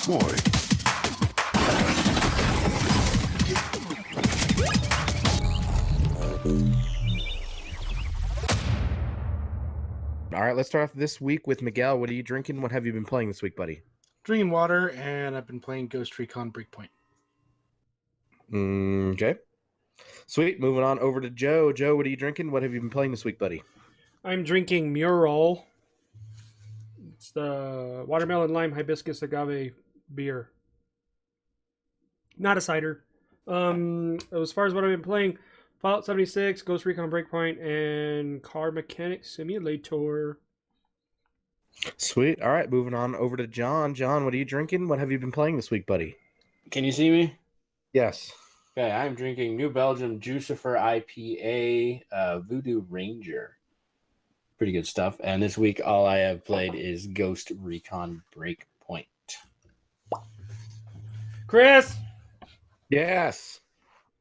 deployed. All right, let's start off this week with Miguel. What are you drinking? What have you been playing this week, buddy? Drinking water, and I've been playing Ghost Recon Breakpoint. Okay. Sweet. Moving on over to Joe. Joe, what are you drinking? What have you been playing this week, buddy? I'm drinking Mural. It's the watermelon lime hibiscus agave beer. Not a cider. As far as what I've been playing, Fallout 76, Ghost Recon Breakpoint, and Car Mechanic Simulator. Sweet. All right, moving on over to John. John, what are you drinking? What have you been playing this week, buddy? Can you see me? Yes. Okay, I'm drinking New Belgium Juicifer IPA Voodoo Ranger. Pretty good stuff. And this week, all I have played is Ghost Recon Breakpoint. Chris! Yes.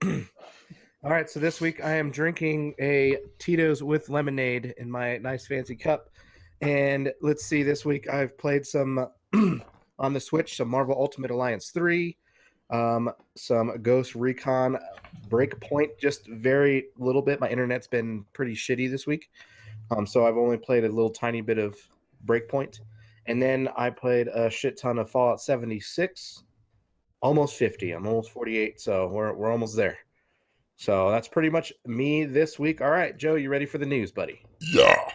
All right, so this week I am drinking a Tito's with lemonade in my nice fancy cup. And let's see, this week I've played some on the Switch, some Marvel Ultimate Alliance 3, some Ghost Recon Breakpoint, just very little bit. My internet's been pretty shitty this week. So I've only played a little tiny bit of Breakpoint. And then I played a shit ton of Fallout 76. Almost 50. I'm almost 48, so we're almost there. So that's pretty much me this week. All right, Joe, you ready for the news, buddy? Yeah.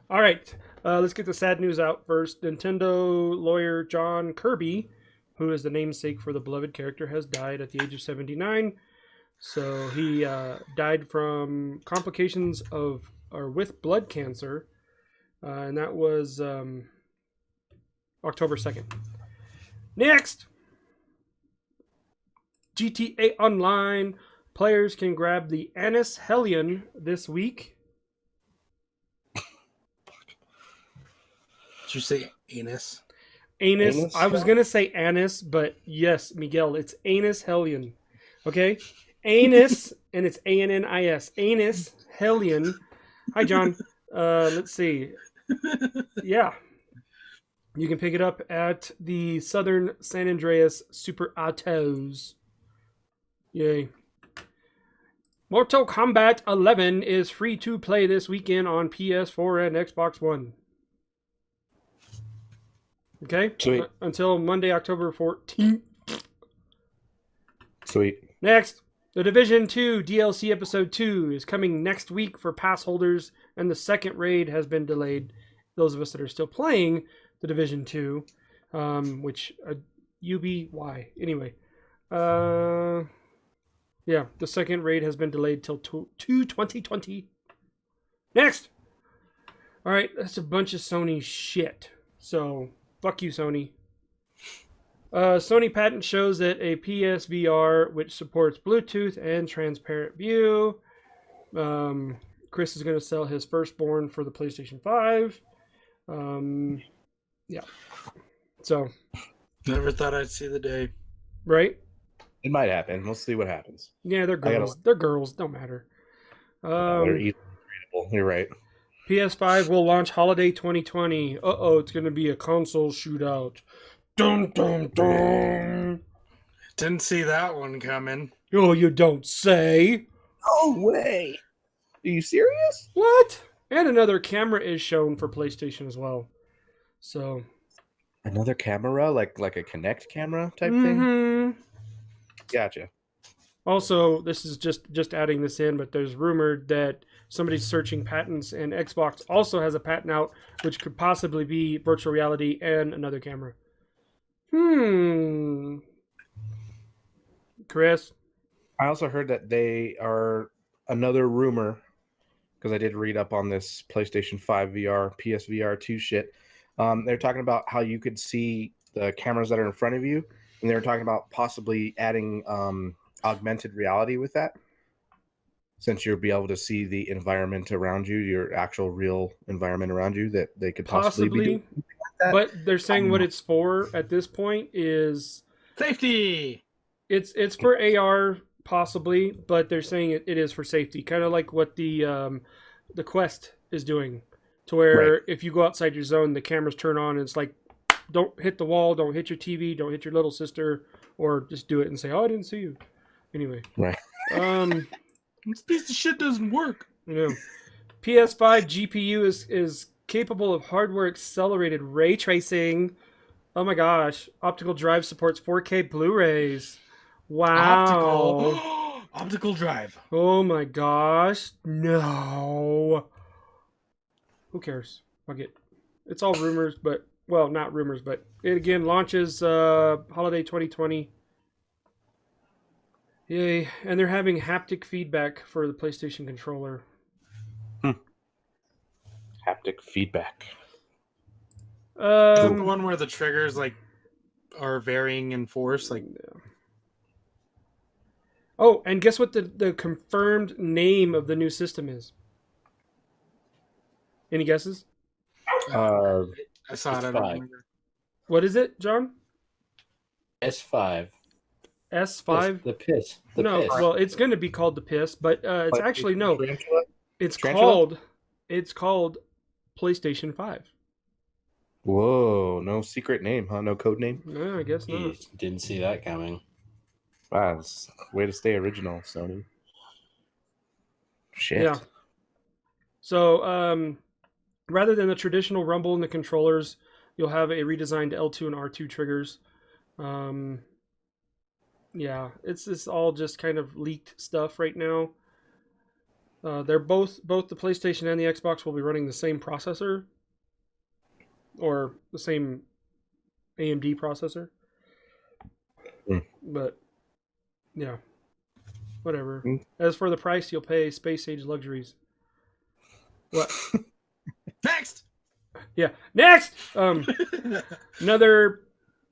All right, let's get the sad news out first. Nintendo lawyer John Kirby, who is the namesake for the beloved character, has died at the age of 79. So he died from complications with blood cancer, and that was October 2nd. Next, GTA Online players can grab the Anis Hellion this week. Did you say anus? Anus. I was going to say Anis, but yes, Miguel, it's Anis Hellion. Okay? Anus, and it's Annis. Anis Hellion. Hi, John. Let's see. Yeah. You can pick it up at the Southern San Andreas Super Autos. Yay. Mortal Kombat 11 is free to play this weekend on PS4 and Xbox One. Okay? Sweet. Until Monday, October 14th. Sweet. Next, The Division 2 DLC Episode 2 is coming next week for pass holders, and the second raid has been delayed. Those of us that are still playing The Division 2, which, UBY. Anyway. Yeah, the second raid has been delayed till 2020. Next! Alright, that's a bunch of Sony shit. So, fuck you, Sony. Sony patent shows that a PSVR, which supports Bluetooth and transparent view. Chris is going to sell his firstborn for the PlayStation 5. Yeah. So. Never thought I'd see the day. Right? It might happen. We'll see what happens. Yeah, they're girls. They're girls. Don't matter. They're easily readable. You're right. PS5 will launch holiday 2020. Uh-oh, it's going to be a console shootout. Dun, dun, dun. Didn't see that one coming. Oh, you don't say. No way. Are you serious? What? And another camera is shown for PlayStation as well. So. Another camera? Like a Kinect camera type thing? Gotcha. Also, this is just adding this in, but there's rumored that somebody's searching patents, and Xbox also has a patent out, which could possibly be virtual reality and another camera. Chris? I also heard that they are another rumor, because I did read up on this PlayStation 5 VR, PSVR 2 shit. They're talking about how you could see the cameras that are in front of you, and they were talking about possibly adding augmented reality with that, since you'll be able to see the environment around you, your actual real environment around you, that they could possibly be doing something like that. But they're saying what it's for at this point is safety. It's for AR possibly, but they're saying it is for safety, kind of like what the Quest is doing, to where if you go outside your zone, the cameras turn on and it's like don't hit the wall, don't hit your TV, don't hit your little sister, or just do it and say, "Oh, I didn't see you." Anyway, Right. This piece of shit doesn't work. you know, PS5 GPU is capable of hardware accelerated ray tracing. Oh my gosh! Optical drive supports 4K Blu-rays. Wow! Optical drive. Oh my gosh! No. Who cares? Fuck it. It's all rumors, but well, not rumors, but it again launches holiday 2020. Yay! And they're having haptic feedback for the PlayStation controller. Haptic feedback. The one where the triggers like are varying in force, like Oh, and guess what the confirmed name of the new system is? Any guesses? Uh, I saw it. I don't Five. remember. What is it, John? S5. S5? The piss. The No, piss. well, it's going to be called the Piss, but it's actually no. Tarantula? It's Tarantula? called PlayStation 5. Whoa, no secret name, huh? No code name? No, I guess not. Jeez, didn't see that coming. Wow, that's way to stay original, Sony. Shit. Yeah. So, rather than the traditional rumble in the controllers, you'll have a redesigned L2 and R2 triggers. Yeah, it's all just kind of leaked stuff right now. They're both the PlayStation and the Xbox will be running the same processor, or the same AMD processor. But yeah, whatever. As for the price, you'll pay space age luxuries. What? Next. Yeah. Next. Another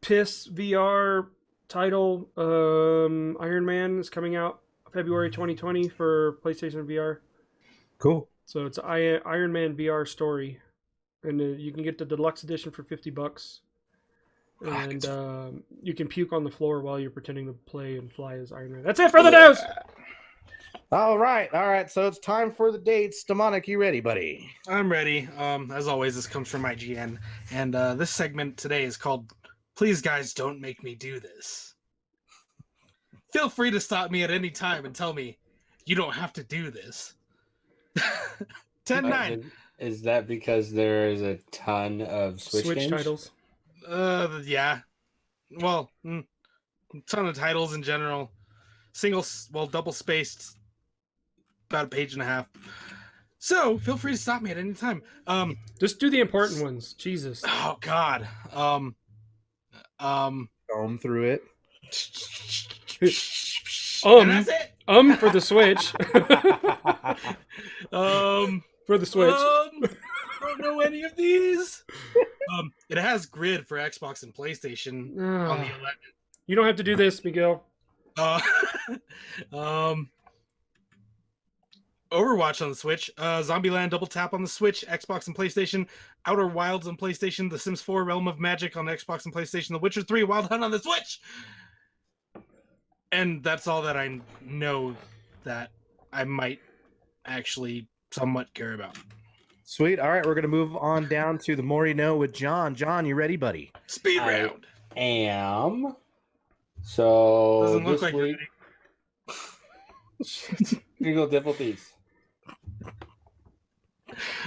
Piss VR title. Iron Man is coming out February 2020 for PlayStation VR. Cool. So it's Iron Man VR story, and you can get the deluxe edition for $50. And you can puke on the floor while you're pretending to play and fly as Iron Man. That's it for the news. All right. So it's time for the dates. Demonic, you ready, buddy? I'm ready. As always, this comes from IGN, and this segment today is called "Please, guys, don't make me do this." Feel free to stop me at any time and tell me you don't have to do this. 10-9. Is that because there is a ton of Switch games? titles. Yeah. Well, ton of titles in general. Double spaced, about a page and a half. So feel free to stop me at any time. Just do the important ones. Jesus. Oh God. Comb through it. And that's it. For the Switch. For the Switch. I don't know any of these. It has grid for Xbox and PlayStation on the 11th. You don't have to do this, Miguel. Overwatch on the Switch, Zombieland Double Tap on the Switch, Xbox and PlayStation, Outer Wilds on PlayStation, The Sims 4 Realm of Magic on Xbox and PlayStation, The Witcher 3 Wild Hunt on the Switch. And that's all that I know that I might actually somewhat care about. Sweet. All right, we're going to move on down to the more you know with John. John, you ready, buddy? Speed round. Am. So Doesn't look this like week, Google difficulties.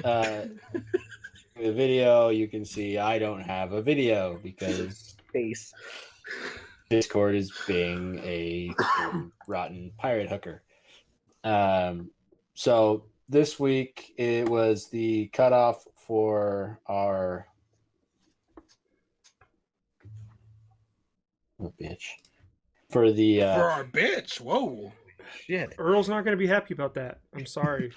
The video, you can see I don't have a video because Face. Discord is being a rotten pirate hooker. So this week it was the cutoff for our for the For our bitch. Whoa. Shit. Earl's not going to be happy about that. I'm sorry.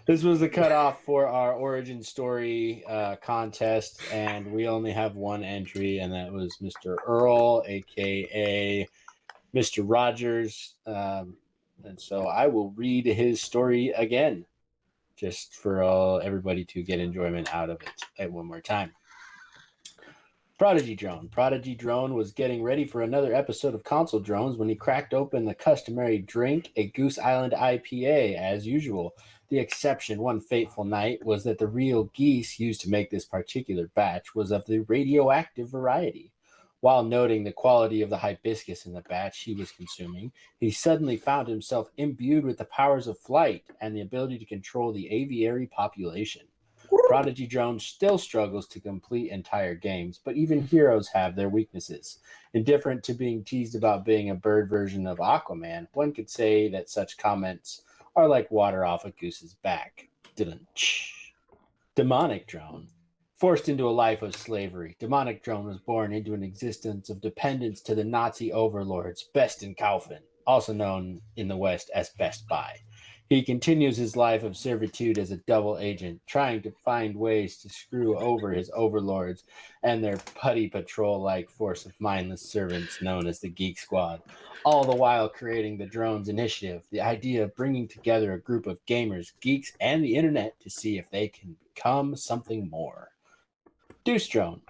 This was the cutoff for our origin story contest, and we only have one entry, and that was Mr. Earl, aka Mr. Rogers. And so I will read his story again, just for everybody to get enjoyment out of it one more time. Prodigy Drone. Prodigy Drone was getting ready for another episode of Console Drones when he cracked open the customary drink, a Goose Island IPA, as usual. The exception one fateful night was that the real geese used to make this particular batch was of the radioactive variety. While noting the quality of the hibiscus in the batch he was consuming, he suddenly found himself imbued with the powers of flight and the ability to control the aviary population. Prodigy Drone still struggles to complete entire games, but even heroes have their weaknesses. Indifferent to being teased about being a bird version of Aquaman, one could say that such comments are like water off a goose's back. Dun-ch. Demonic Drone. Forced into a life of slavery, Demonic Drone was born into an existence of dependence to the Nazi overlords Best and Kaufman, also known in the West as Best Buy. He continues his life of servitude as a double agent, trying to find ways to screw over his overlords and their putty patrol-like force of mindless servants known as the Geek Squad, all the while creating the Drones Initiative, the idea of bringing together a group of gamers, geeks, and the internet to see if they can become something more. Deuce Drone.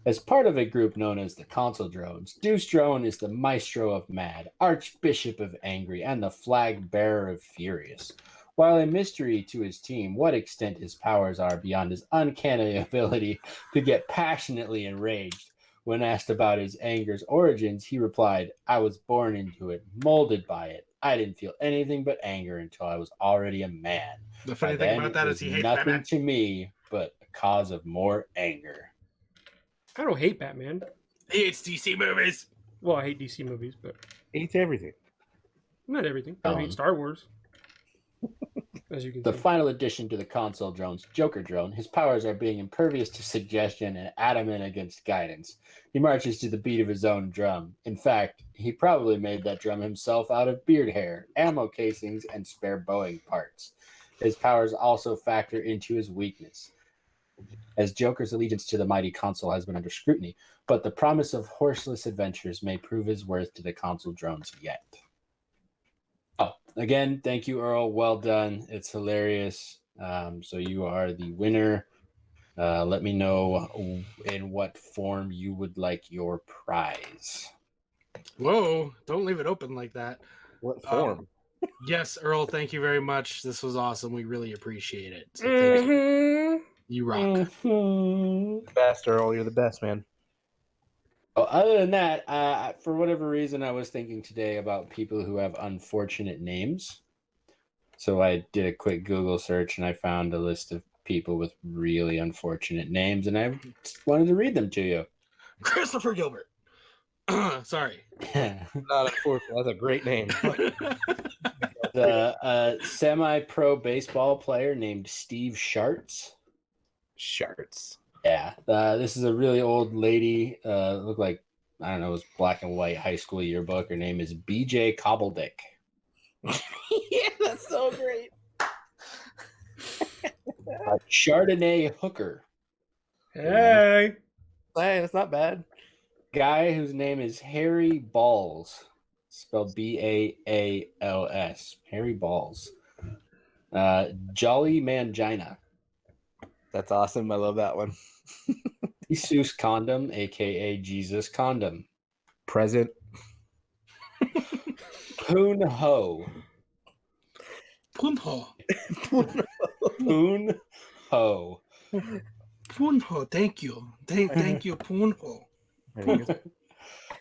As part of a group known as the Console Drones, Deuce Drone is the maestro of mad, archbishop of angry, and the flag bearer of furious. While a mystery to his team what extent his powers are beyond his uncanny ability to get passionately enraged, when asked about his anger's origins, he replied, "I was born into it, molded by it. I didn't feel anything but anger until I was already a man. The funny By thing then, about it that was is he hates nothing Batman. to me but a cause of more anger." I don't hate Batman. He hates DC movies. Well, I hate DC movies, but Eats everything. not everything. I hate Star Wars. As you can The see. final addition to the Console Drone's Joker Drone, his powers are being impervious to suggestion and adamant against guidance. He marches to the beat of his own drum. In fact, he probably made that drum himself out of beard hair, ammo casings, and spare Boeing parts. His powers also factor into his weakness, as Joker's allegiance to the mighty console has been under scrutiny, but the promise of horseless adventures may prove his worth to the Console Drones yet. Oh, again, thank you, Earl. Well done. It's hilarious. So you are the winner. Let me know in what form you would like your prize. Whoa! Don't leave it open like that. What form? Yes, Earl. Thank you very much. This was awesome. We really appreciate it. So thank you. Mhm. You rock. Mhm. Best, Earl. You're the best, man. Well, other than that, for whatever reason, I was thinking today about people who have unfortunate names. So I did a quick Google search and I found a list of people with really unfortunate names, and I just wanted to read them to you. Christopher Gilbert. Sorry. Not unfortunate. That's a great name. The semi-pro baseball player named Steve Sharts. Sharts. Yeah, this is a really old lady. Looked like, I don't know, it was black and white high school yearbook. Her name is BJ Cobbledick. Yeah, that's so great. Chardonnay Hooker. Hey. Hey, that's not bad. Guy whose name is Harry Balls, spelled Balls. Harry Balls. Jolly Mangina. That's awesome. I love that one. Jesus Condom, aka Jesus Condom. Present. Poon Ho. Punho. Poon Ho. Punho. Thank you. Thank you, Punho.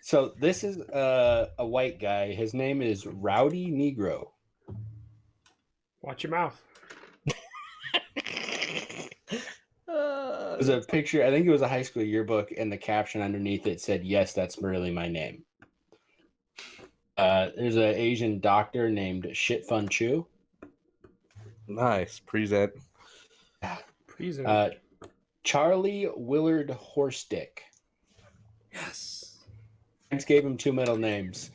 So this is a white guy. His name is Rowdy Negro. Watch your mouth. There's a picture, I think it was a high school yearbook, and the caption underneath it said, "Yes, that's really my name." There's an Asian doctor named Shit Fun Chu. Nice. Present. Present. Charlie Willard Horstick. Yes. Thanks gave him two middle names.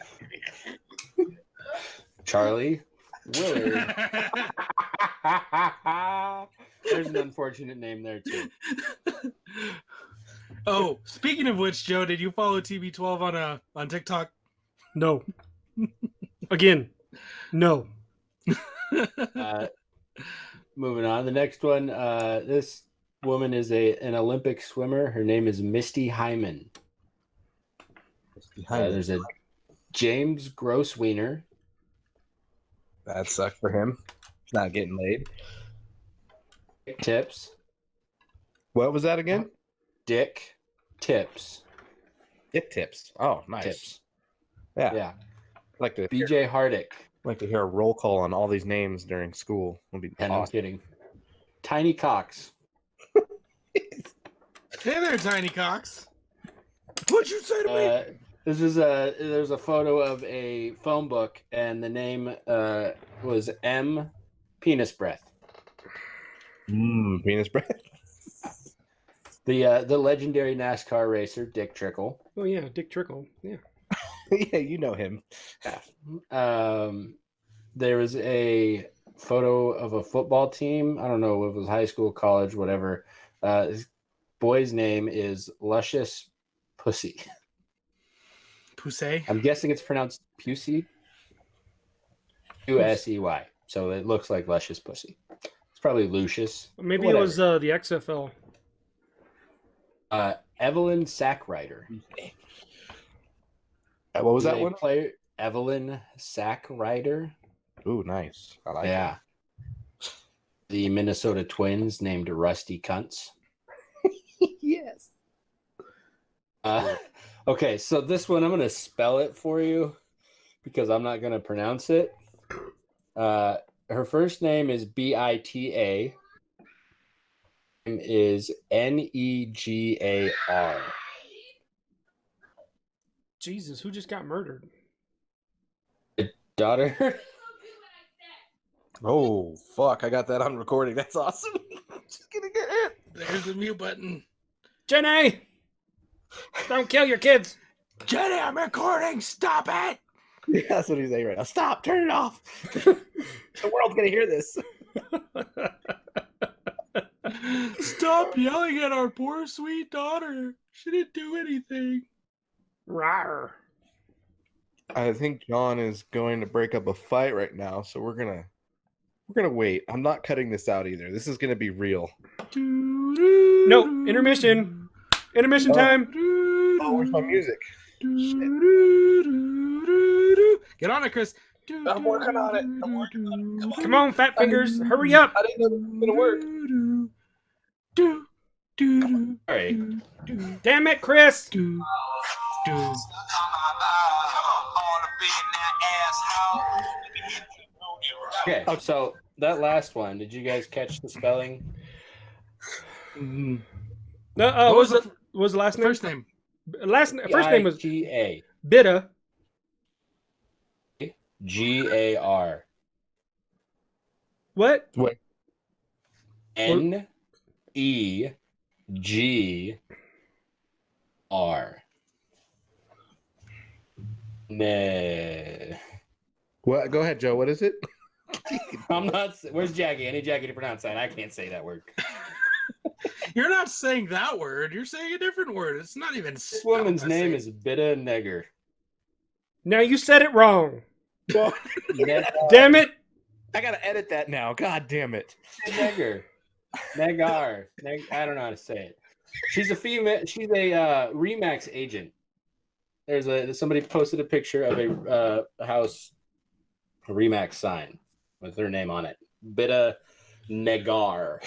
Charlie Willard. There's an unfortunate name there too. Oh, speaking of which, Joe, did you follow TB12 on TikTok? No. Again. No. Moving on. The next one. This woman is an Olympic swimmer. Her name is Misty Hyman. There's a James Grosswiener. That sucked for him. Not getting laid. Dick Tips. What was that again? Dick Tips. Dick tips. Oh, nice. Tips. Yeah. Yeah. Like to BJ Hardick. like to hear a roll call on all these names during school. It'll be And I'm awesome. kidding. Tiny Cox. Hey there, Tiny Cox. What'd you say to me? There's a photo of a phone book, and the name was M. Penis Breath. Penis breath. The legendary NASCAR racer Dick Trickle. Oh yeah, Dick Trickle. Yeah. Yeah, you know him. There was a photo of a football team. I don't know if it was high school, college, whatever. This boy's name is Luscious Pussy. Pussy. I'm guessing it's pronounced Pusey. Usey. So it looks like Luscious Pussy. It's probably Lucius. Maybe Whatever. it was the XFL. Evelyn Sackrider. What was that one? Player Evelyn Sackrider. Ooh, nice. I like Yeah. The Minnesota Twins named Rusty Cunts. it. Yes. Okay, so this one I'm going to spell it for you because I'm not going to pronounce it. Her first name is Bita. Is Negar. Jesus, who just got murdered? Daughter. Oh, fuck. I got that on recording. That's awesome. Just gonna get it. There's the mute button. Jenny! Don't kill your kids! Jenny, I'm recording. Stop it. Yeah, that's what he's saying right now. Stop. Turn it off. The world's going to hear this. Stop yelling at our poor sweet daughter. She didn't do anything. Rawr. I think John is going to break up a fight right now, so we're gonna wait. I'm not cutting this out either. This is gonna be real. No, intermission. Intermission Oh. time. Oh, where's my music? Get on it, Chris. I'm working on it. Come on, fat fingers. Hurry up. I didn't know this was gonna work. All right. Damn it, Chris. Okay, so that last one, did you guys catch the spelling? No, What was what was the last name? First name. First name was Ita. Bitta. Gar. What? Negr. Nah. What? Go ahead, Joe. What is it? I'm not. Where's Jackie? I need Jackie to pronounce that. I can't say that word. You're not saying that word. You're saying a different word. It's not even. This woman's name is Bitta Negger. Now you said it wrong. Well, Damn it. I gotta edit that now. God damn it. Negger. Negar. I don't know how to say it. She's a female. She's a Remax agent. Somebody posted a picture of a house, a Remax sign with her name on it. Bitta Negar.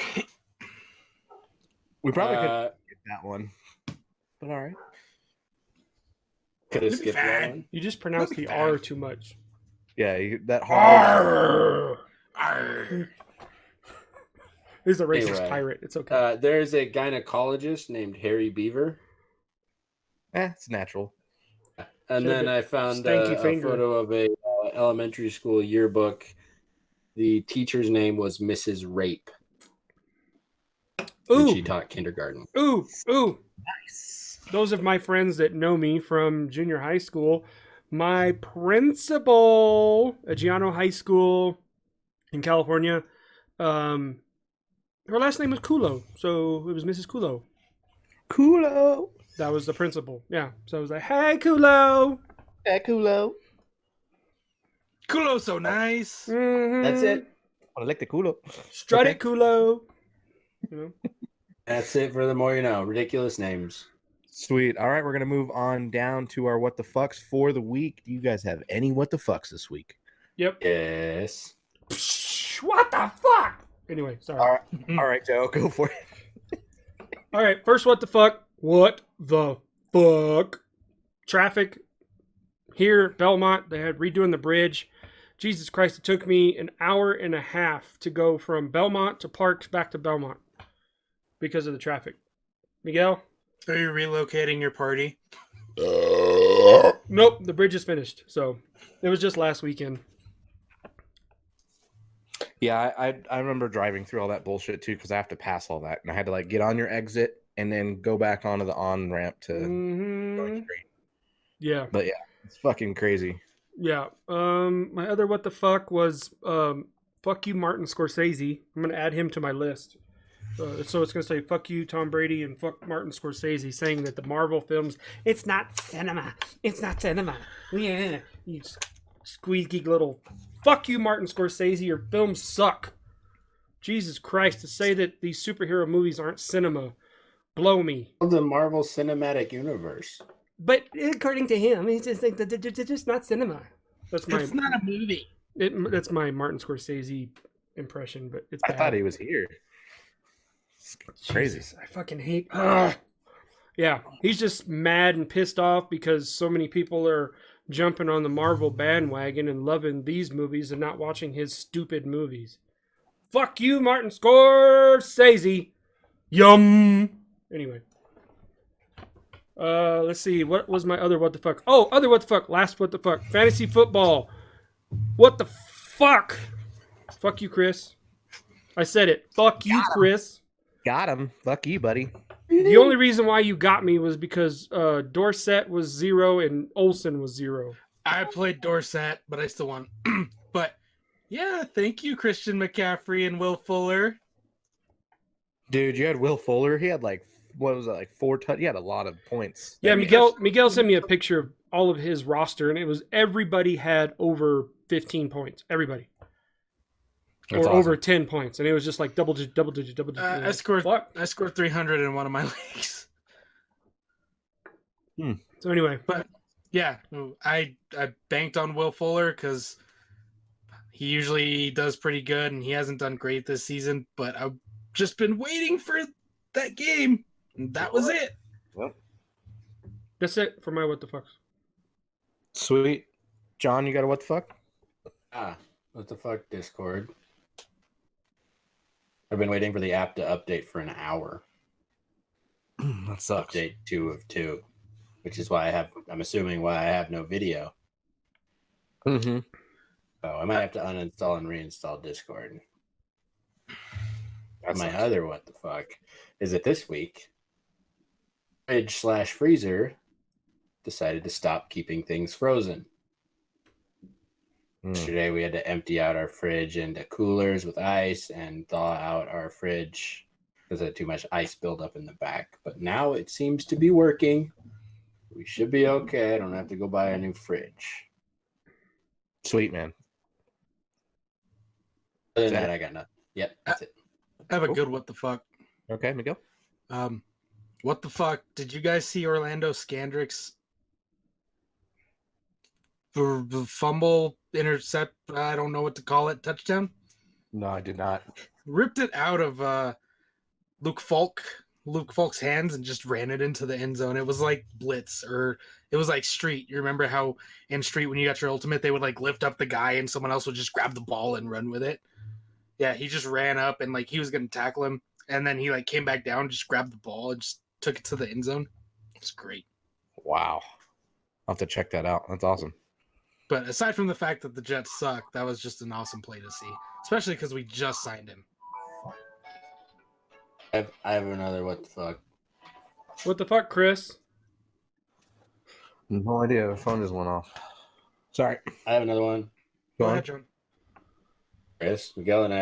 We probably could get that one, but all right. Could have skipped that one. You just pronounced the R too much. Yeah, that hard. He's a racist Anyway, pirate. It's okay. There's a gynecologist named Harry Beaver. It's natural. And then I found stanky a finger. photo of a elementary school yearbook. The teacher's name was Mrs. Rape. And she Ooh, taught kindergarten. ooh. Nice. Those of my friends that know me from junior high school, my principal at Giano High School in California, her last name was Kulo, so it was Mrs. Kulo. Kulo. That was the principal. Yeah, so I was like, "Hey, Kulo." Yeah, Kulo. Kulo, so nice. Mhm. That's it. I like the Kulo. Strut Okay. it, Kulo. You know. That's it for the more you know. Ridiculous names. Sweet. All right, we're gonna move on down to our what the fucks for the week. Do you guys have any what the fucks this week? Yep. Yes. What the fuck? Anyway, sorry. All right, all right, Joe, go for it. All right, first, what the fuck? What the fuck? Traffic here, Belmont. They had redoing the bridge. Jesus Christ! It took me an hour and a half to go from Belmont to Parks back to Belmont because of the traffic. Miguel? Are you relocating your party? Nope, the bridge is finished. So it was just last weekend. Yeah, I remember driving through all that bullshit too because I have to pass all that, and I had to like get on your exit and then go back onto the on ramp to Mhm. going straight. Yeah. But yeah, it's fucking crazy. Yeah. My other what the fuck was fuck you, Martin Scorsese. I'm gonna add him to my list. So it's gonna say fuck you, Tom Brady, and fuck Martin Scorsese, saying that the Marvel films, it's not cinema. It's not cinema. Yeah. You squeaky little fuck you, Martin Scorsese. Your films suck. Jesus Christ, to say that these superhero movies aren't cinema, blow me. The Marvel Cinematic Universe. But according to him, he's just like they're just not cinema. That's my It's not a movie. that's my Martin Scorsese impression, but it's I bad. thought he was here. It's crazy. Jesus, I fucking hate. Ugh. Yeah, he's just mad and pissed off because so many people are jumping on the Marvel bandwagon and loving these movies and not watching his stupid movies. Fuck you, Martin Scorsese. Yum. Anyway. Let's see. What was my other what the fuck? Oh, other what the fuck. Last what the fuck. Fantasy football. What the fuck? Fuck you, Chris. I said it. Fuck you, Chris. Got him. Fuck you, buddy. The only reason why you got me was because Dorsett was 0 and Olsen was 0. I played Dorsett, but I still won. But yeah, thank you, Christian McCaffrey and Will Fuller. Dude, you had Will Fuller. He had like, what was it, like 4 He had a lot of points. Yeah, Miguel sent me a picture of all of his roster, and it was everybody had over 15 points. Everybody. That's or awesome. over 10 points, and it was just like double digit. I scored. Fuck. I scored 300 in one of my leagues. So anyway, Yeah, I banked on Will Fuller because he usually does pretty good, and he hasn't done great this season. But I've just been waiting for that game. And that was it. that's it for my what the fucks. Sweet. John, you got a what the fuck? What the fuck, Discord? I've been waiting for the app to update for an hour. That sucks. Update 2 of 2, which is why I'm assuming why I have no video. Mm-hmm. So I might have to uninstall and reinstall Discord. That My sucks. other what the fuck is that this week, Fridge/Freezer decided to stop keeping things frozen. Yesterday we had to empty out our fridge into coolers with ice and thaw out our fridge because it had too much ice buildup in the back. But now it seems to be working. We should be okay. I don't have to go buy a new fridge. Sweet, man. Other than Is that that, I got nothing. Yep, that's it. I have a good what the fuck. Okay, Miguel. What the fuck? Did you guys see Orlando Scandrick's fumble, intercept? I don't know what to call it. Touchdown. No, I did not. Ripped it out of Luke Falk's hands and just ran it into the end zone. It was like blitz, or it was like street. You remember how in street when you got your ultimate, they would like lift up the guy and someone else would just grab the ball and run with it. Yeah, he just ran up and like he was gonna tackle him, and then he like came back down, just grabbed the ball and just took it to the end zone. It's great. Wow. I'll have to check that out. That's awesome. But aside from the fact that the Jets suck, that was just an awesome play to see, especially because we just signed him. I have another what the fuck. What the fuck, Chris? No idea. The phone just went off. Sorry. I have another one. Go on. ahead, John. Chris, Miguel and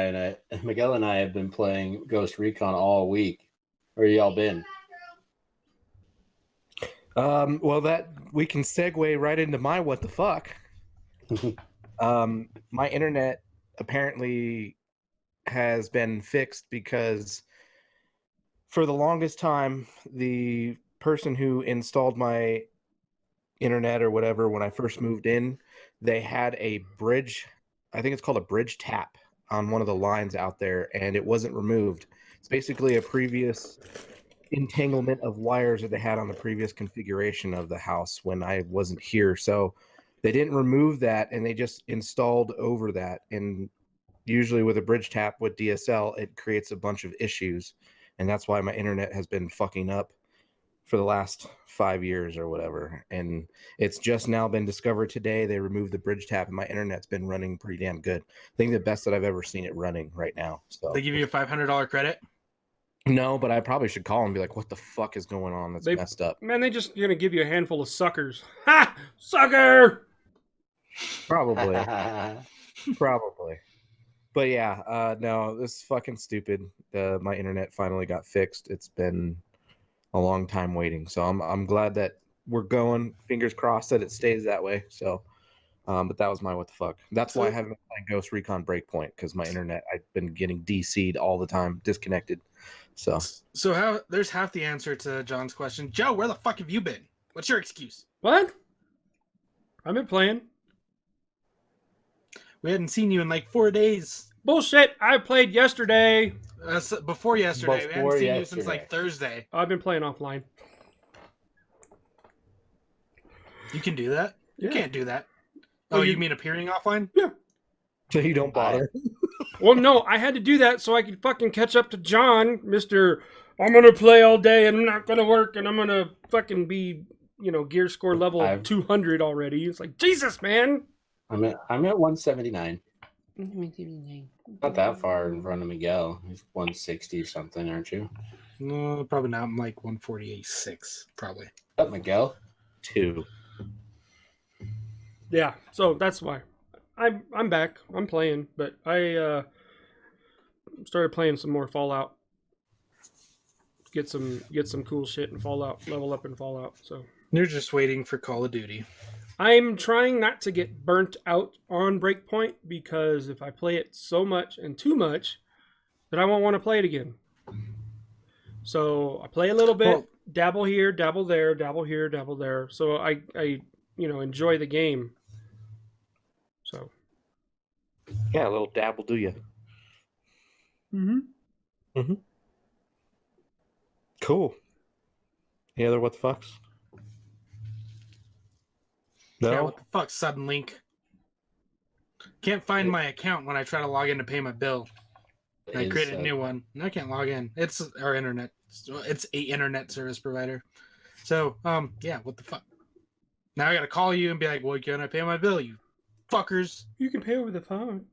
I have been playing Ghost Recon all week. Where y'all been? Well, that we can segue right into my what the fuck. My internet apparently has been fixed because for the longest time, the person who installed my internet or whatever when I first moved in, they had a bridge. I think it's called a bridge tap on one of the lines out there, and it wasn't removed. It's basically a previous entanglement of wires that they had on the previous configuration of the house when I wasn't here. So they didn't remove that, and they just installed over that. And usually with a bridge tap with DSL, it creates a bunch of issues, and that's why my internet has been fucking up for the last 5 years or whatever. And it's just now been discovered today. They removed the bridge tap, and my internet's been running pretty damn good. I think the best that I've ever seen it running right now. So They give you a $500 credit. no, but I probably should call and be like, what the fuck is going on? That's They- messed up. Man, they just gonna give you a handful of suckers. Ha! Sucker! Probably. Probably. But yeah, no, this is fucking stupid. My internet finally got fixed. It's been a long time waiting. So I'm glad that we're going. Fingers crossed that it stays that way. So but that was my what the fuck. That's why I haven't been playing Ghost Recon Breakpoint, because my internet, I've been getting DC'd all the time, disconnected. So There's half the answer to John's question. Joe, where the fuck have you been? What's your excuse? What? I've been playing. We hadn't seen you in like 4 days. Bullshit! I played yesterday. Before yesterday. We hadn't Before seen you since yesterday. like Thursday. I've been playing offline. You can do that? You Yeah. can't do that. Oh, Oh, you- you mean appearing offline? you don't bother. Well, no, I had to do that so I could fucking catch up to John, Mr. I'm gonna play all day and I'm not gonna work and I'm gonna fucking be, gear score level I've- 200 already. It's like, Jesus, man. I'm at 179. Not that far in front of Miguel. He's 160 something, aren't you? No, probably not. I'm like 148.6, probably. Up, Miguel. 2. Yeah, so that's why. I'm back. I'm playing, but I started playing some more Fallout. Get some cool shit in Fallout, level up in Fallout. So You're just waiting for Call of Duty. I'm trying not to get burnt out on Breakpoint, because if I play it so much and too much, then I won't want to play it again. So I play a little bit, Well- dabble here, dabble there, dabble here, dabble there. So I enjoy the game. So. Yeah, a little dabble, do you? Mm-hmm. Cool. Any other what the fucks? No? Yeah, what the fuck, sudden link? Can't find my account when I try to log in to pay my bill. I created a new one. And I can't log in. It's our internet. It's a internet service provider. So, yeah, what the fuck? Now I gotta call you and be like, well, can I pay my bill, you fuckers? You can pay over the phone.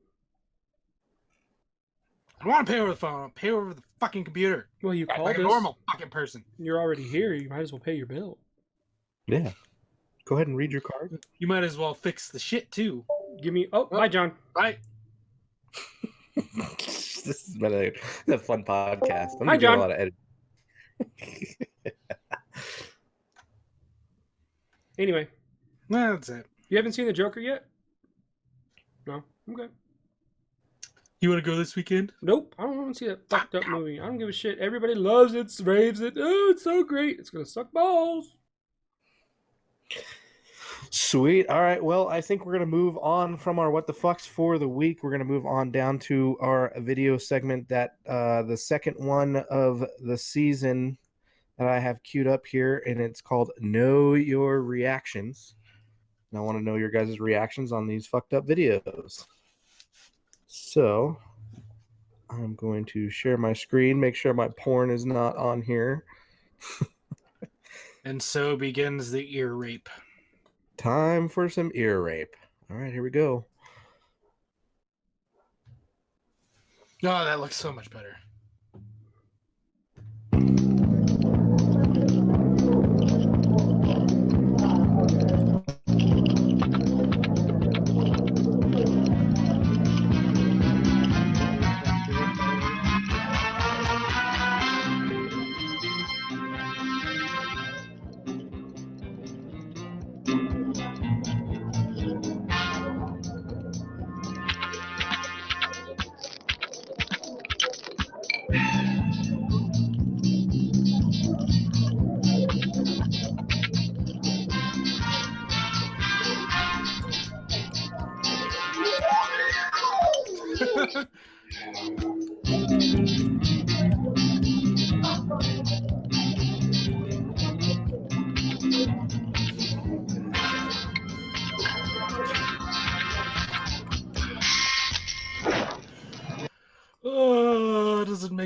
I don't want to pay over the phone. I'll pay over the fucking computer. Well, you called Like a us. normal fucking person. You're already here. You might as well pay your bill. Yeah. Go ahead and read your card. You might as well fix the shit too. Give me. Oh, bye, John. Right? This has been a fun podcast. I'm Hi, gonna do John. a lot of editing. Anyway, Well, that's it. you haven't seen the Joker yet? No. Okay. You want to go this weekend? Nope. I don't want to see that fucked up movie. I don't give a shit. Everybody loves it, raves it. Oh, it's so great. It's gonna suck balls. Sweet. All right. Well, I think we're going to move on from our what the fucks for the week. We're going to move on down to our video segment, that the second one of the season that I have queued up here, and it's called Know Your Reactions. And I want to know your guys' reactions on these fucked up videos. So I'm going to share my screen, make sure my porn is not on here. And so begins the ear rape. Time for some ear rape. All right, here we go. Oh, that looks so much better.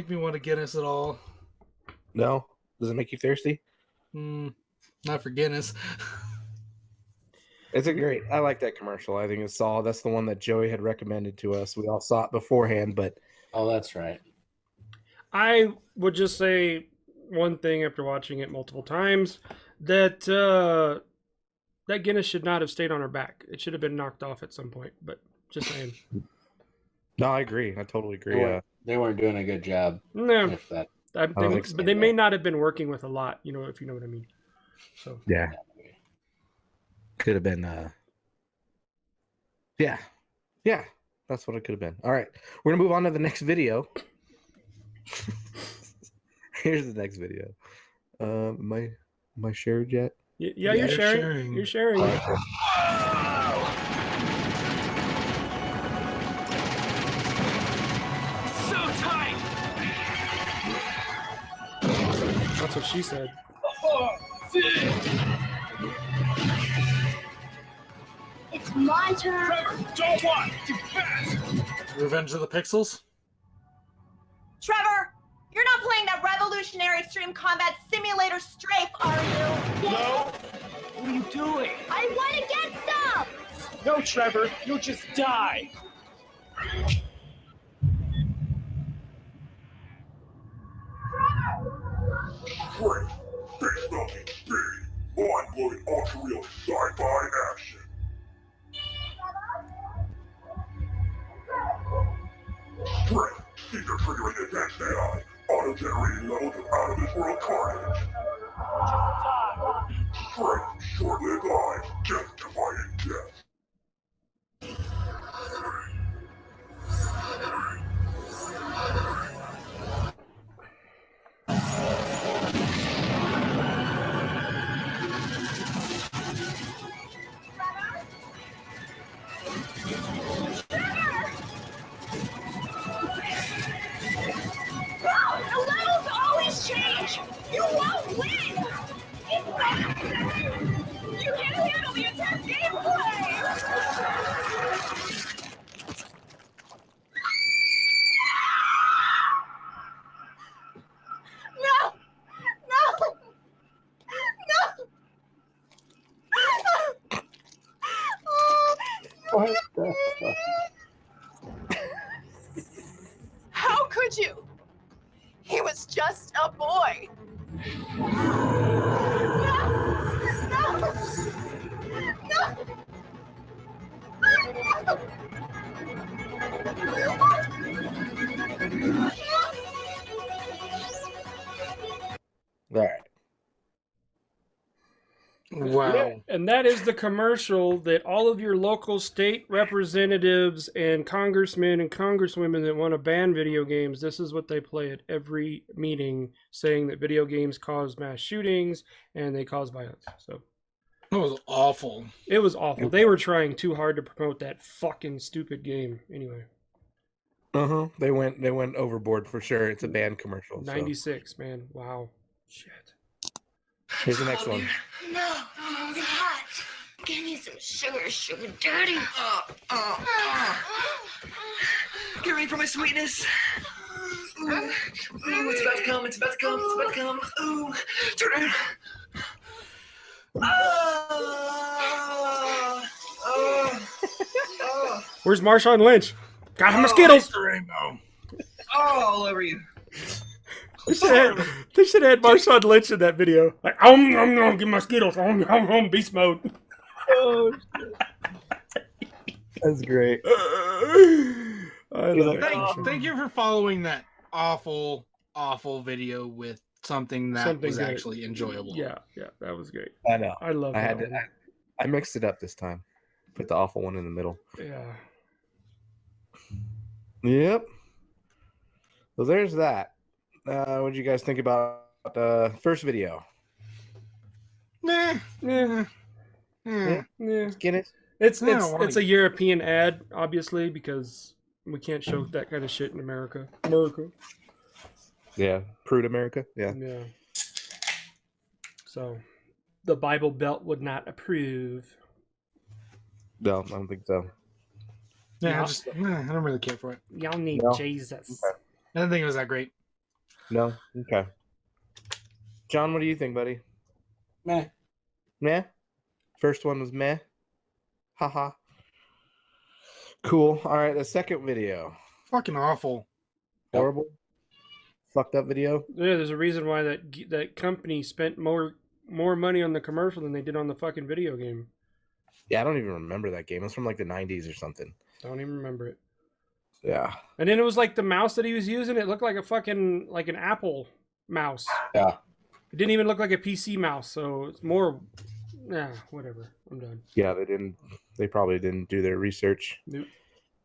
make me want a Guinness at all. No? Does it make you thirsty? Not for Guinness. It's a great. I like that commercial. I think it's solid. That's the one that Joey had recommended to us. We all saw it beforehand, but Oh, that's right. I would just say one thing after watching it multiple times, that that Guinness should not have stayed on her back. It should have been knocked off at some point. But just saying. no, I agree. I totally agree. They weren't doing a good job. No, If that, but they may not have been working with a lot. You know, if you know what I mean. So Yeah, could have been. Yeah, that's what it could have been. All right, we're gonna move on to the next video. Here's the next video. Am I shared yet? yeah, Yeah, you're you're sharing. sharing. You're sharing. So tight! That's what she said. It's my turn. Trevor, don't walk! Too fast! Revenge of the Pixels? Trevor, you're not playing that revolutionary extreme combat simulator strafe, are you? No! What are you doing? I want to get some! No, Trevor, you'll just die! Great, big fucking big, mind-blowing ultra-real sci-fi action. Great, finger triggering advanced AI, auto-generating levels of out-of-this-world carnage. Great, short-lived lives, death-defying death. The levels always change! You won't win! You can't handle the intense gameplay! No! No! No! What the fuck? How could you? He was just a boy. No! No! All right. Wow. And that is the commercial that all of your local state representatives and congressmen and congresswomen that want to ban video games, this is what they play at every meeting, saying that video games cause mass shootings and they cause violence. So That was awful. it was awful. They were trying too hard to promote that fucking stupid game. Anyway, They went overboard for sure. It's a band commercial. So. 96, man. Wow. Shit. Here's the next one. No, it's hot. Give me some sugar, sugar daddy. Get ready for my sweetness! Ooh, it's about to come, it's about to come, it's about to come. Ooh, turn around. Where's Marshawn Lynch? Got him a Skittles. The rainbow. All over you. They should have had Marshawn Lynch in that video. Like, give my Skittles. Beast mode. That's great. I love that. Thank you for following that awful video with something that Something was good. actually enjoyable. Yeah, that was great. I know. I love I that had to. one. I mixed it up this time. Put the awful one in the middle. Yeah. Yep. So there's that. What did you guys think about the first video? Nah. Yeah. Yeah. Yeah. Guinness? It's Yeah, why? it's a European ad, obviously, because we can't show that kind of shit in America. Yeah. Prude America? Yeah. Yeah. So the Bible Belt would not approve. No, I don't think so. Yeah, Yeah. I don't really care for it. Y'all need No. Jesus. Okay. I didn't think it was that great. No. Okay. John, what do you think, buddy? Meh. Meh. First one was meh. Haha. Cool. All right. The second video. Fucking awful. Yep. Horrible. Fucked up video. Yeah, there's a reason why that company spent more money on the commercial than they did on the fucking video game. Yeah, I don't even remember that game. It's from like the 90s or something. Don't even remember it. Yeah. And then it was like the mouse that he was using. It looked like a fucking like an Apple mouse. Yeah. It didn't even look like a PC mouse. So it's more. Whatever. I'm done. Yeah, they probably didn't do their research. Nope.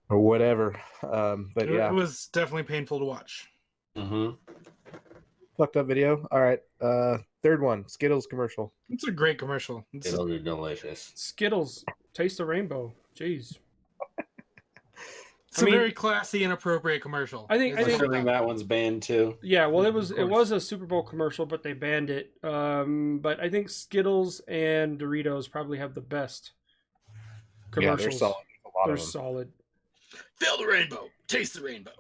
Or whatever. But yeah. It was definitely painful to watch. Mm-hmm. Fucked up video. All right. Third one, Skittles commercial. It's a great commercial. It'll be delicious. Skittles. Taste the rainbow. Jeez. It's a very classy and appropriate commercial. I think Assuming that one's banned too. Yeah, well, it was a Super Bowl commercial, but they banned it. But I think Skittles and Doritos probably have the best commercials. Yeah, they're solid. A lot They're of them. solid. Feel the rainbow. Taste the rainbow.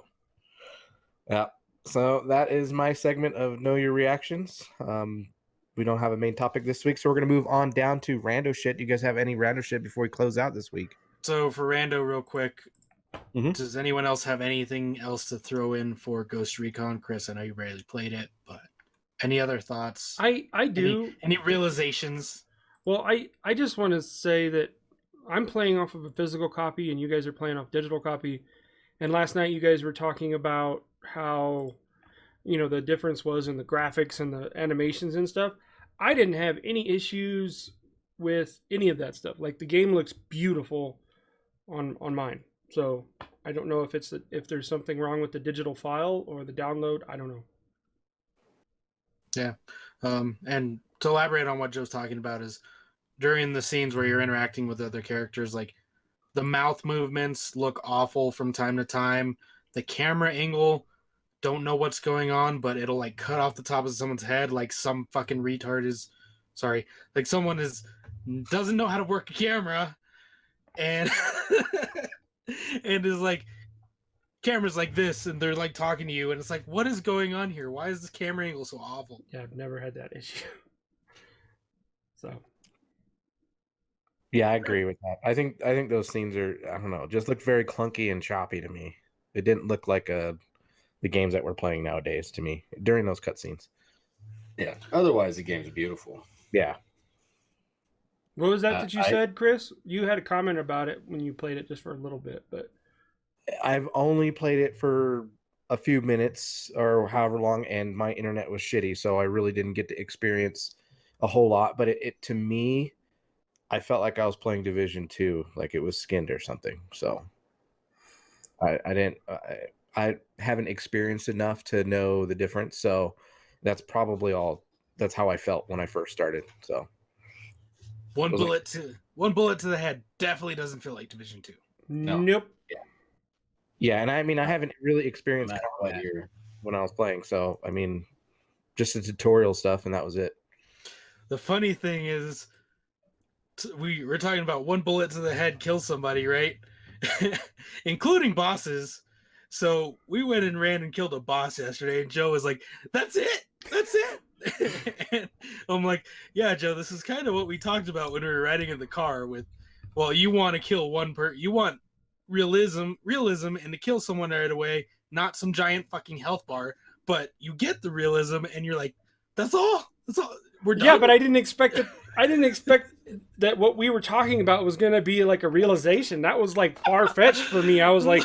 Yeah. So that is my segment of Know Your Reactions. We don't have a main topic this week, so we're going to move on down to rando shit. Do you guys have any rando shit before we close out this week? So for Rando, real quick, Mhm. does anyone else have anything else to throw in for Ghost Recon? Chris, I know you rarely played it, but any other thoughts? I do. Any realizations? Well, I just want to say that I'm playing off of a physical copy and you guys are playing off digital copy. And last night you guys were talking about how, the difference was in the graphics and the animations and stuff. I didn't have any issues with any of that stuff. Like the game looks beautiful on mine. So I don't know if there's something wrong with the digital file or the download. I don't know. Yeah. And to elaborate on what Joe's talking about is during the scenes where you're interacting with other characters, like the mouth movements look awful from time to time. The camera angle, don't know what's going on, but it'll like cut off the top of someone's head like some fucking retard is like someone doesn't know how to work a camera and and is like cameras like this and they're like talking to you and it's like, what is going on here? Why is this camera angle so awful? Yeah, I've never had that issue. So Yeah, I agree with that. I think those scenes are, I don't know, just look very clunky and choppy to me. It didn't look like the games that we're playing nowadays to me during those cutscenes. Yeah. Otherwise, the game's beautiful. Yeah. what was that you said, Chris? You had a comment about it when you played it just for a little bit, but I've only played it for a few minutes or however long, and my internet was shitty, so I really didn't get to experience a whole lot. But it to me, I felt like I was playing Division 2, like it was skinned or something. So I haven't experienced enough to know the difference. So that's probably all. That's how I felt when I first started. So One bullet to the head definitely doesn't feel like Division 2. No. nope. yeah, and I mean I haven't really experienced No matter what combat you're- when I was playing. So I mean, just the tutorial stuff, and that was it. The funny thing is, we're talking about one bullet to the head kills somebody, right? Including bosses. So we went and ran and killed a boss yesterday, and Joe was like, "That's it, that's it." And I'm like, "Yeah, Joe, this is kind of what we talked about when we were riding in the car. With, well, you want to kill you want realism, and to kill someone right away, not some giant fucking health bar, but you get the realism, and you're like, that's all." We're done. Yeah, but I didn't expect it. I didn't expect that what we were talking about was going to be like a realization. That was like far fetched for me. I was like,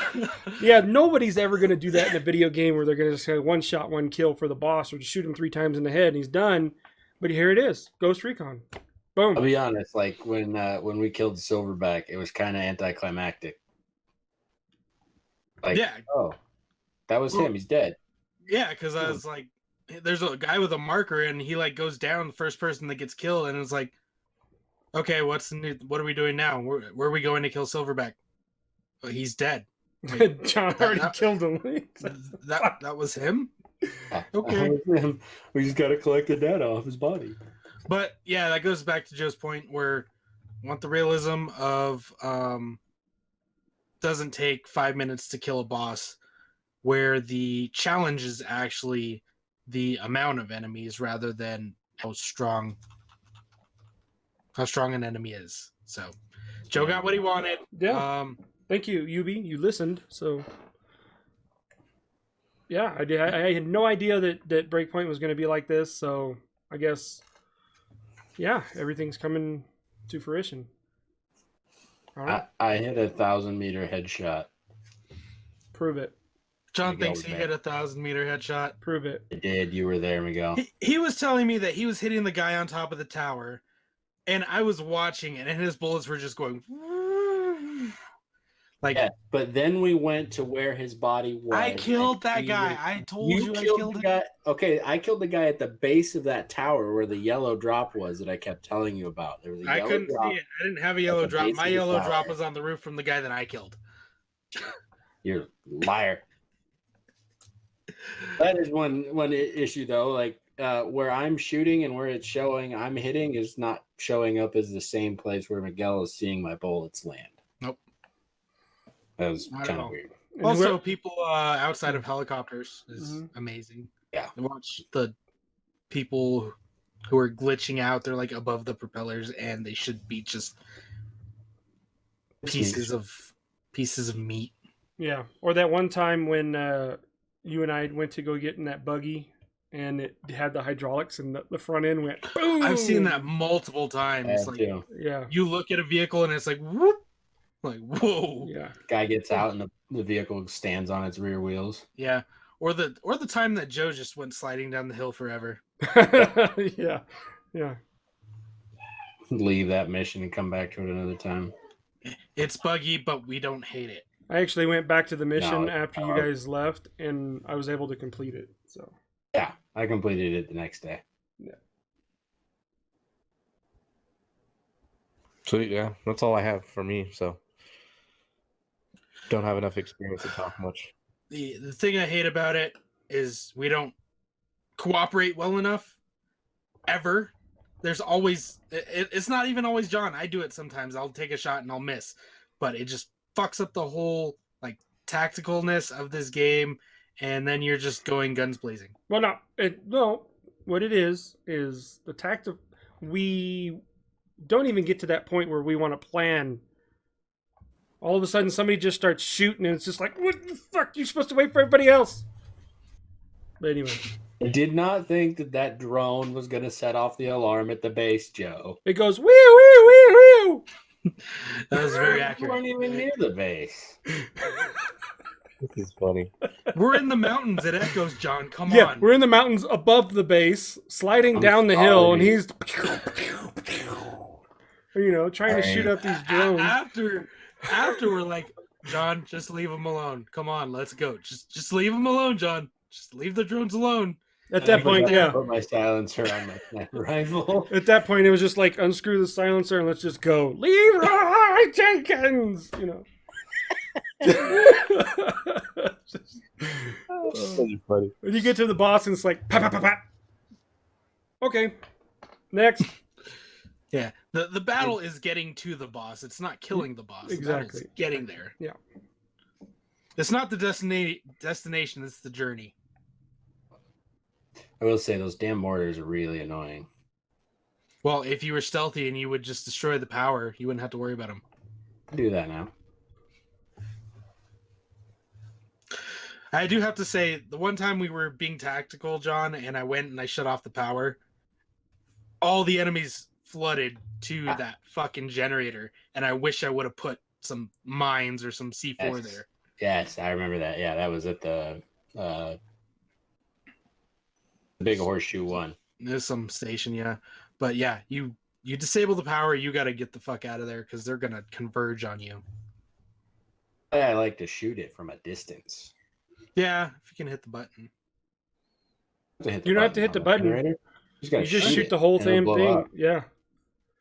yeah, nobody's ever going to do that in a video game where they're going to just one shot, one kill for the boss or just shoot him 3 times in the head and he's done. But here it is, Ghost Recon. Boom. I'll be honest, like when we killed Silverback, it was kind of anticlimactic. Like, Yeah. oh, that was him. He's dead. Yeah, because I was like, there's a guy with a marker and he like goes down, the first person that gets killed, and it's like, okay, what are we doing now? Where are we going to kill Silverback? Well, he's dead. Like, John already killed him. that was him. Okay. We just got to collect the data off his body. But yeah, that goes back to Joe's point where I want the realism of doesn't take 5 minutes to kill a boss, where the challenge is actually the amount of enemies rather than how strong an enemy is. So Joe got what he wanted. Yeah. Thank you, Yubi. You listened. So yeah, I did. I had no idea that Breakpoint was going to be like this. So I guess yeah, everything's coming to fruition. All right, I hit a 1,000-meter headshot. prove it. John Miguel thinks he was hit a 1,000-meter headshot. Prove it. I did. You were there, Miguel. He was telling me that he was hitting the guy on top of the tower, and I was watching it, and his bullets were just going like. Yeah, but then we went to where his body was. I killed and that he guy. was- I told you I killed killed the him. guy. Okay, I killed the guy at the base of that tower where the yellow drop was that I kept telling you about. There was a I yellow couldn't drop. see it. I didn't have a yellow the drop. base My of the yellow tower. drop was on the roof from the guy that I killed. You're a liar. That is one issue though. Like where I'm shooting and where it's showing I'm hitting is not showing up as the same place where Miguel is seeing my bullets land. Nope. That was Not at kind of all. weird. And Also, people outside of helicopters is Mhm. amazing. Yeah. I watch the people who are glitching out. They're like above the propellers, and they should be just pieces of meat. Yeah. Or that one time when you and I went to go get in that buggy and it had the hydraulics and the front end went boom. I've seen that multiple times. Like Too. Yeah. you look at a vehicle and it's like whoop, like whoa. Yeah. Guy gets out and the vehicle stands on its rear wheels. Yeah. Or the time that Joe just went sliding down the hill forever. Yeah. Yeah. Leave that mission and come back to it another time. It's buggy, but we don't hate it. I actually went back to the mission No, after you guys left and I was able to complete it. So Yeah, I completed it the next day. Sweet, yeah. That's all I have for me, so don't have enough experience to talk much. The thing I hate about it is we don't cooperate well enough ever. There's always it's not even always John. I do it sometimes. I'll take a shot and I'll miss, but it just fucks up the whole like tacticalness of this game, and then you're just going guns blazing. well no, what it is the tactic. We don't even get to that point where we want to plan. All of a sudden somebody just starts shooting and it's just like, what the fuck? You're supposed to wait for everybody else. But anyway, I did not think that drone was going to set off the alarm at the base, Joe. it goes wee wee wee wee. That was very We accurate. weren't even near the base. This is funny. We're in the mountains. It echoes, John. Come Yeah, on. we're in the mountains above the base, sliding I'm down the hill, and sorry. he's, trying to shoot out these drones. After we're like, John, just leave him alone. Come on, let's go. Just leave him alone, John. Just leave the drones alone. At that point, I yeah. put my silencer on my sniper rifle. At that point, it was just like unscrew the silencer and let's just go. Leroy Jenkins, That's funny. When you get to the boss and it's like, pat, pat, pat, pat. Okay, next. Yeah. The battle is getting to the boss. It's not killing the boss. The battle's Exactly. getting there. Yeah. It's not the destination, it's the journey. I will say those damn mortars are really annoying. Well, if you were stealthy and you would just destroy the power, you wouldn't have to worry about them. I do that now. I do have to say, the one time we were being tactical, John, and I went and I shut off the power, all the enemies flooded to that fucking generator, and I wish I would have put some mines or some C4 Yes. there. Yes, I remember that. Yeah, that was at the big horseshoe one. There's some station, yeah. But yeah, you disable the power, you got to get the fuck out of there because they're going to converge on you. I like to shoot it from a distance. Yeah, if you can hit the button. You don't have to hit the button. generator. You just shoot the whole and it'll damn blow thing. up. Yeah.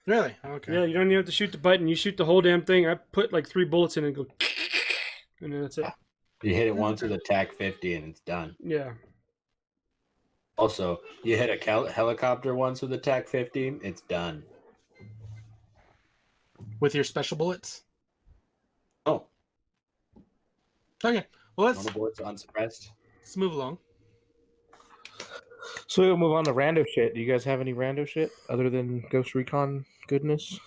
Really? Okay. Yeah, you don't even have to shoot the button. You shoot the whole damn thing. I put like 3 bullets in it and go, and then that's it. You hit it once with a TAC 50 and it's done. Yeah. Also, you hit a helicopter once with a TAC 50, it's done. With your special bullets? Oh, Okay. Well, normal bullets unsuppressed. let's move along. So we'll move on to rando shit. Do you guys have any rando shit other than Ghost Recon goodness?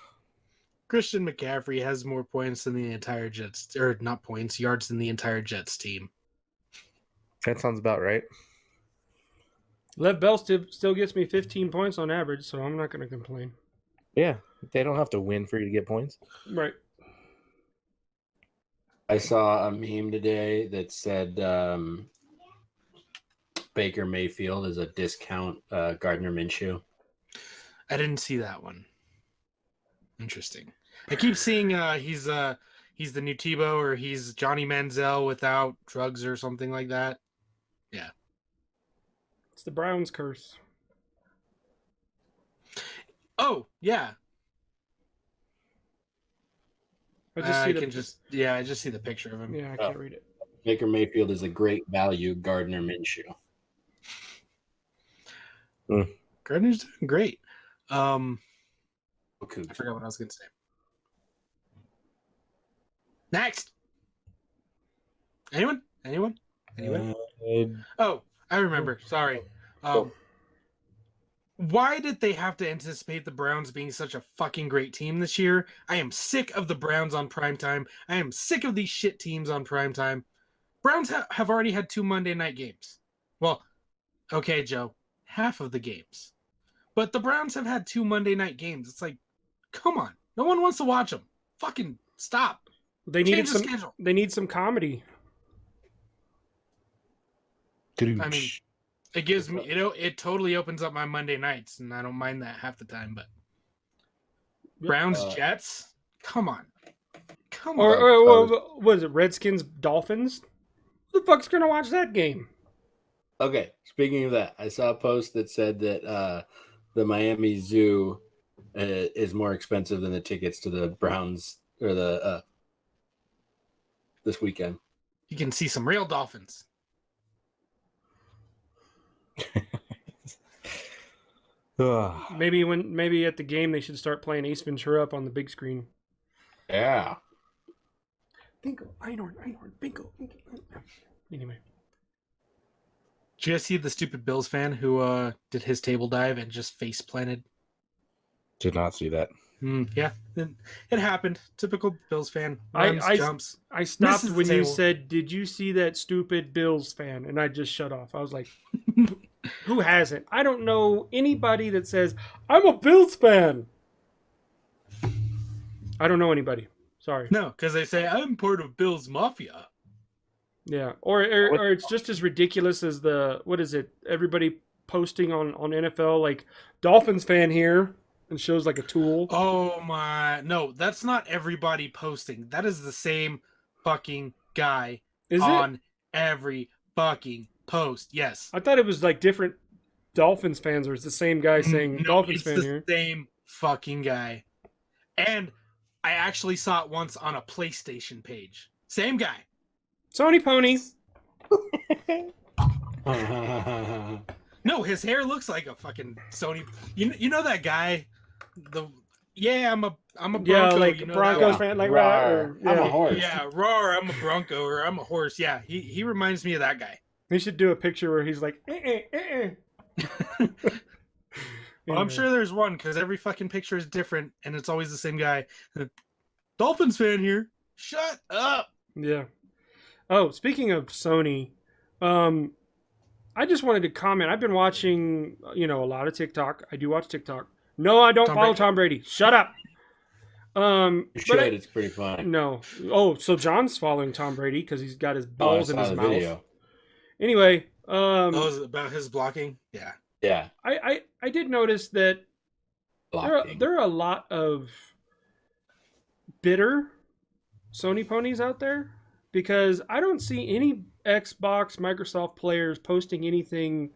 Christian McCaffrey has more points than the entire Jets, or not points, yards than the entire Jets team. That sounds about right. Lev Bell still gets me 15 points on average, so I'm not going to complain. Yeah, they don't have to win for you to get points. Right. I saw a meme today that said Baker Mayfield is a discount Gardner Minshew. I didn't see that one. Interesting. I keep seeing he's the new Tebow, or he's Johnny Manziel without drugs or something like that. Yeah. It's the Browns curse. Oh, yeah. I just see I just see the picture of him. Yeah, I can't read it. Baker Mayfield is a great value Gardner Minshew. Gardner's doing great. I Okay. forgot what I was going to say. Next. Anyone? Oh, I remember. Sorry. Why did they have to anticipate the Browns being such a fucking great team this year? I am sick of the Browns on primetime. I am sick of these shit teams on primetime. Browns have already had 2 Monday night games. Well, okay, Joe, half of the games. But the Browns have had 2 Monday night games. It's like, come on. No one wants to watch them. Fucking stop. They needed Change the some. schedule. They need some comedy. I mean, it gives me, it totally opens up my Monday nights, and I don't mind that half the time. But Browns, Jets, come on. Or what is it? Redskins, Dolphins. Who the fuck's gonna watch that game? Okay, speaking of that, I saw a post that said that the Miami Zoo is more expensive than the tickets to the Browns or the this weekend. You can see some real dolphins. Maybe at the game they should start playing Ace Ventura up on the big screen. Yeah. Bingo, Einhorn, bingo. Anyway. Did you guys see the stupid Bills fan who did his table dive and just face planted? Did not see that. Yeah, it happened. Typical Bills fan. Jumps. I stopped misses the when you table. said, "Did you see that stupid Bills fan?" And I just shut off. I was like, "Who hasn't?" I don't know anybody that says, "I'm a Bills fan." I don't know anybody. Sorry. No, because they say I'm part of Bills Mafia. Yeah, or it's just as ridiculous as what is it? Everybody posting on NFL like Dolphins fan here and shows like a tool. Oh my! No, that's not everybody posting. That is the same fucking guy Is on it? every fucking post. Yes. I thought it was like different Dolphins fans, or it's the same guy saying No, Dolphins it's fan the here. same fucking guy. And I actually saw it once on a PlayStation page. Same guy. Sony Pony. No, his hair looks like a fucking Sony. You know that guy? I'm a Bronco. Yeah, like you know Broncos that fan, like Rawr. yeah. I'm a horse. Yeah, roar! I'm a Bronco or I'm a horse. Yeah, he reminds me of that guy. He should do a picture where he's like, Well, I'm sure there's one because every fucking picture is different and it's always the same guy. Dolphins fan here. Shut up. Yeah. Oh, speaking of Sony, I just wanted to comment. I've been watching, a lot of TikTok. I do watch TikTok. No, I don't follow Tom Brady. Shut up. You should. It's pretty fun. No. Oh, so John's following Tom Brady because he's got his balls in his mouth. Video. Anyway, is it about his blocking? Yeah. Yeah. I did notice that there are a lot of bitter Sony ponies out there because I don't see any Xbox, Microsoft players posting anything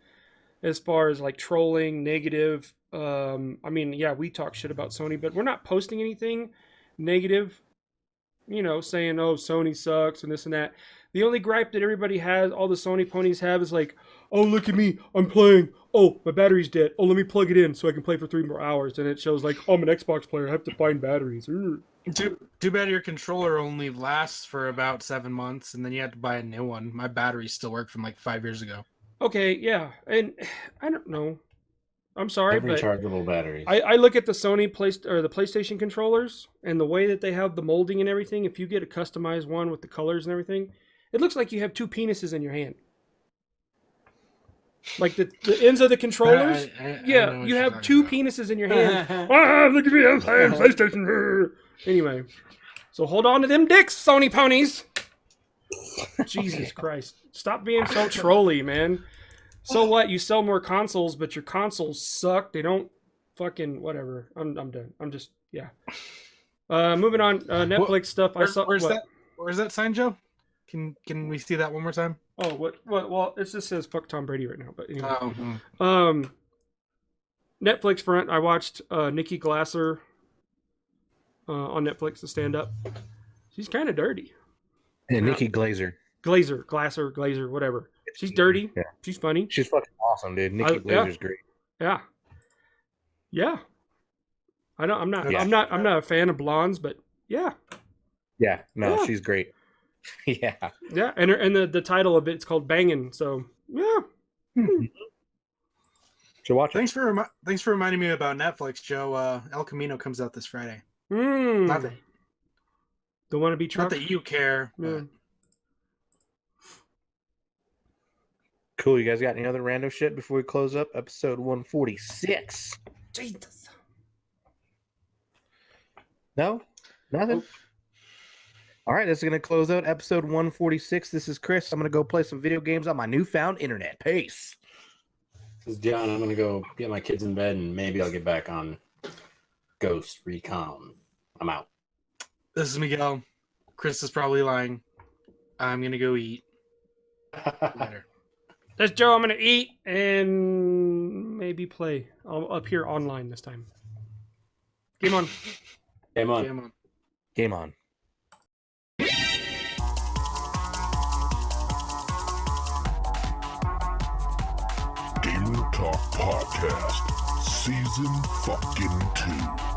as far as like trolling, negative. We talk shit about Sony, but we're not posting anything negative, saying, oh, Sony sucks and this and that. The only gripe that everybody has, all the Sony ponies have is like, oh, look at me, I'm playing. Oh, my battery's dead. Oh, let me plug it in so I can play for 3 more hours. And it shows like, oh, I'm an Xbox player. I have to find batteries. Too bad your controller only lasts for about 7 months, and then you have to buy a new one. My batteries still work from like 5 years ago. Okay, yeah, and I don't know. I'm sorry, Have but rechargeable batteries. I look at the Sony the PlayStation controllers and the way that they have the molding and everything. If you get a customized one with the colors and everything, it looks like you have two penises in your hand. Like the ends of the controllers. I know Yeah, what you you're have talking two about. penises in your hand. Look at me, I'm playing PlayStation. Anyway, so hold on to them dicks, Sony ponies. Jesus Christ. Stop being so trolly, man. So what? You sell more consoles, but your consoles suck. They don't fucking whatever. I'm done. I'm just yeah. Moving on. Netflix stuff. I saw. Where's what? that? Where's that sign, Joe? Can we see that one more time? Oh, what? Well, it just says fuck Tom Brady right now. But anyway. Oh, Netflix front. I watched Nikki Glasser on Netflix to stand up. She's kind of dirty. And Nikki Glazer. Glazer, whatever. She's dirty. Yeah. She's funny. She's fucking awesome, dude. Nikki yeah. Glazer's great. Yeah. Yeah. I don't. I'm not. Yeah. I'm not a fan of blondes, but yeah. Yeah, no, Yeah. she's great. Yeah. Yeah, and the title of it's called Bangin'. So yeah. So watch it. thanks for reminding me about Netflix, Joe. El Camino comes out this Friday. Mm. Not that Don't want to be truck. not that you care. Yeah. Cool. You guys got any other rando shit before we close up episode 146? Jesus. No? Nothing? All right, this is going to close out episode 146. This is Chris. I'm going to go play some video games on my newfound internet. Peace. This is John. I'm gonna go get my kids in bed, and maybe I'll get back on Ghost Recon. I'm out. This is Miguel. Chris is probably lying. I'm gonna go eat. Later. That's Joe. I'm gonna eat and maybe play. I'll appear online this time. Game on. Game on. Game on. Game on. Gamer Talk Podcast, Season fucking 2.